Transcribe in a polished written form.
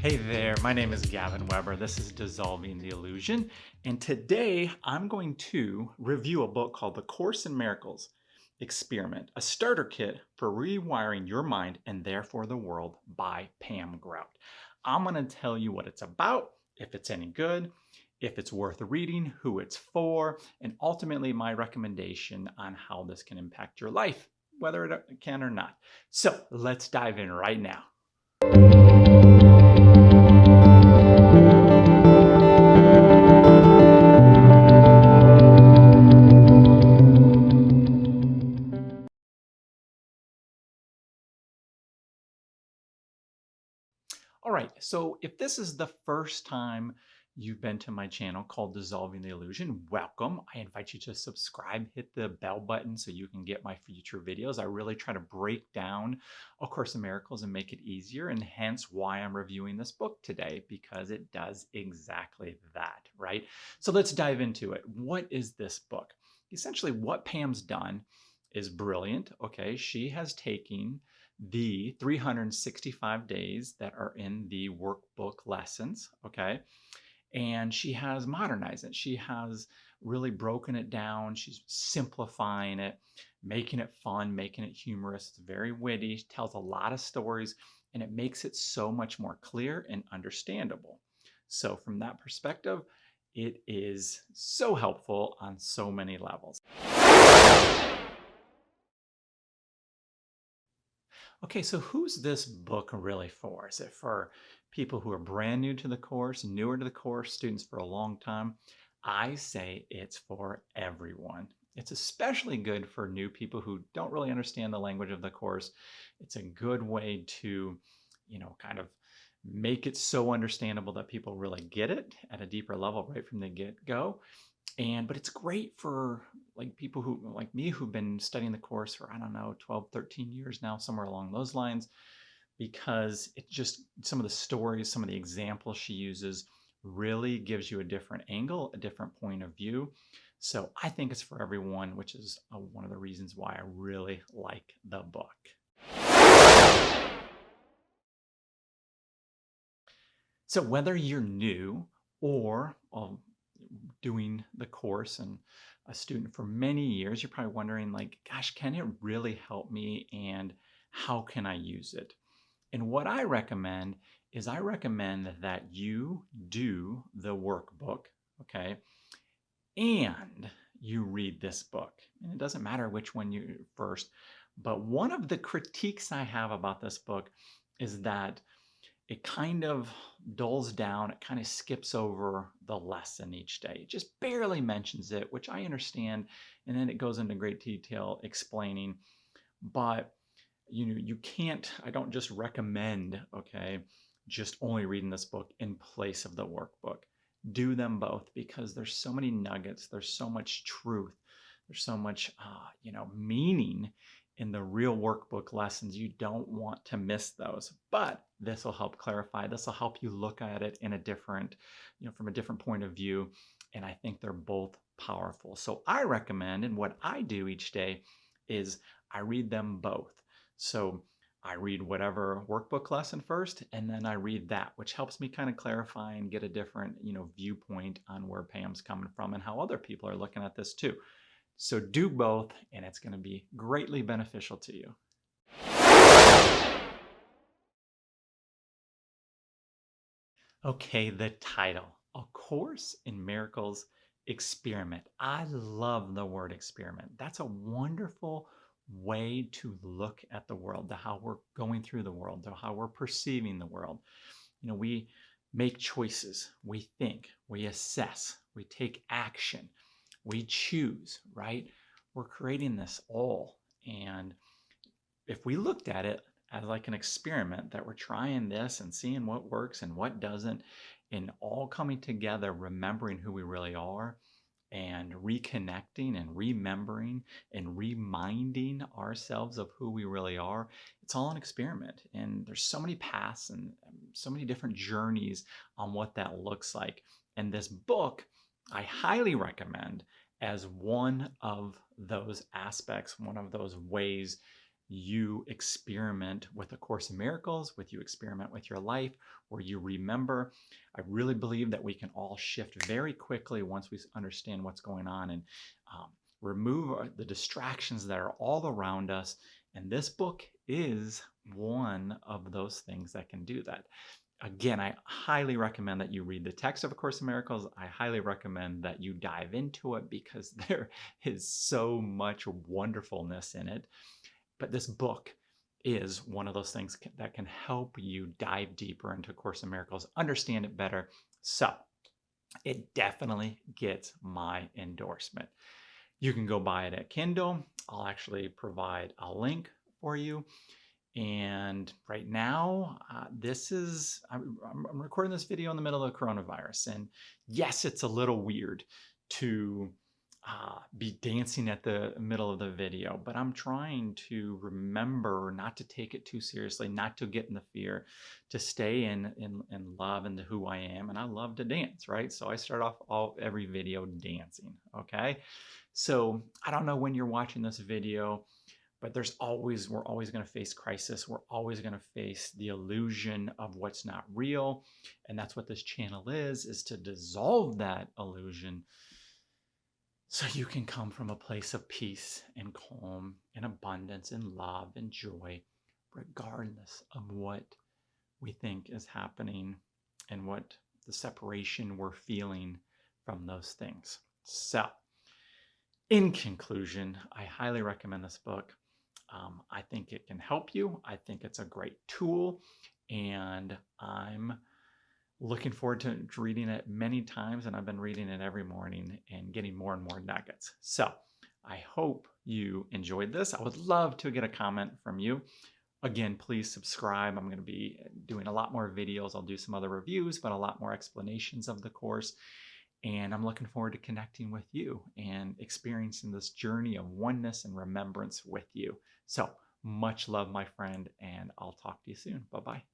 Hey there, my name is Gavin Weber. This is Dissolving the Illusion, and today I'm going to review a book called The Course in Miracles Experiment, a starter kit for rewiring your mind and therefore the world by Pam Grout. I'm going to tell you what it's about, if it's any good, if it's worth reading, who it's for, and ultimately my recommendation on how this can impact your life, whether it can or not. So let's dive in right now. All right, so if this is the first time you've been to my channel called Dissolving the Illusion, welcome. I invite you to subscribe, hit the bell button so you can get my future videos. I really try to break down A Course in Miracles and make it easier, and hence why I'm reviewing this book today, because it does exactly that, right? So let's dive into it. What is this book? Essentially, what Pam's done is brilliant, okay? She has taken the 365 days that are in the workbook lessons, okay? And she has modernized it. She has really broken it down. She's simplifying it, making it fun, making it humorous. It's very witty, she tells a lot of stories, and it makes it so much more clear and understandable. So from that perspective, it is so helpful on so many levels. Okay, so who's this book really for? Is it for people who are brand new to the course, newer to the course, students for a long time? I say it's for everyone. It's especially good for new people who don't really understand the language of the course. It's a good way to, kind of make it so understandable that people really get it at a deeper level right from the get-go. But it's great for like people who like me who've been studying the course for, I don't know, 12, 13 years now, somewhere along those lines, because it just, some of the stories, some of the examples she uses really gives you a different angle, a different point of view. So I think it's for everyone, which is one of the reasons why I really like the book. So whether you're new or doing the course and a student for many years, you're probably wondering like, gosh, can it really help me and how can I use it? And what I recommend is I recommend that you do the workbook, okay? And you read this book. And it doesn't matter which one you first, but one of the critiques I have about this book is that it kind of dulls down, it kind of skips over the lesson each day. It just barely mentions it, which I understand, and then it goes into great detail explaining. But you can't, I don't just recommend, okay, just only reading this book in place of the workbook. Do them both because there's so many nuggets, there's so much truth, there's so much meaning in the real workbook lessons. You don't want to miss those, but this will help clarify. This will help you look at it in a different, from a different point of view. And I think they're both powerful. So I recommend, and what I do each day is I read them both. So I read whatever workbook lesson first, and then I read that, which helps me kind of clarify and get a different, viewpoint on where Pam's coming from and how other people are looking at this too. So do both, and it's going to be greatly beneficial to you. Okay, the title, A Course in Miracles Experiment. I love the word experiment. That's a wonderful way to look at the world, to how we're going through the world, to how we're perceiving the world. We make choices, we think, we assess, we take action, we choose, right? We're creating this all. And if we looked at it as like an experiment, that we're trying this and seeing what works and what doesn't, and all coming together, remembering who we really are and reconnecting and remembering and reminding ourselves of who we really are, it's all an experiment. And there's so many paths and so many different journeys on what that looks like. And this book, I highly recommend as one of those aspects, one of those ways you experiment with A Course in Miracles, with you experiment with your life, where you remember. I really believe that we can all shift very quickly once we understand what's going on, and remove the distractions that are all around us. And this book is one of those things that can do that. Again, I highly recommend that you read the text of A Course in Miracles. I highly recommend that you dive into it because there is so much wonderfulness in it. But this book is one of those things that can help you dive deeper into A Course in Miracles, understand it better. So it definitely gets my endorsement. You can go buy it at Kindle. I'll actually provide a link for you. And right now, I'm recording this video in the middle of the coronavirus. And yes, it's a little weird to be dancing at the middle of the video, but I'm trying to remember not to take it too seriously, not to get in the fear, to stay in love and who I am. And I love to dance, right? So I start off every video dancing, okay? So I don't know when you're watching this video, but we're always going to face crisis. We're always going to face the illusion of what's not real. And that's what this channel is to dissolve that illusion so you can come from a place of peace and calm and abundance and love and joy, regardless of what we think is happening and what the separation we're feeling from those things. So, in conclusion, I highly recommend this book. I think it can help you. I think it's a great tool, and I'm looking forward to reading it many times, and I've been reading it every morning and getting more and more nuggets. So I hope you enjoyed this. I would love to get a comment from you. Again, please subscribe. I'm going to be doing a lot more videos. I'll do some other reviews, but a lot more explanations of the course. And I'm looking forward to connecting with you and experiencing this journey of oneness and remembrance with you. So much love, my friend, and I'll talk to you soon. Bye-bye.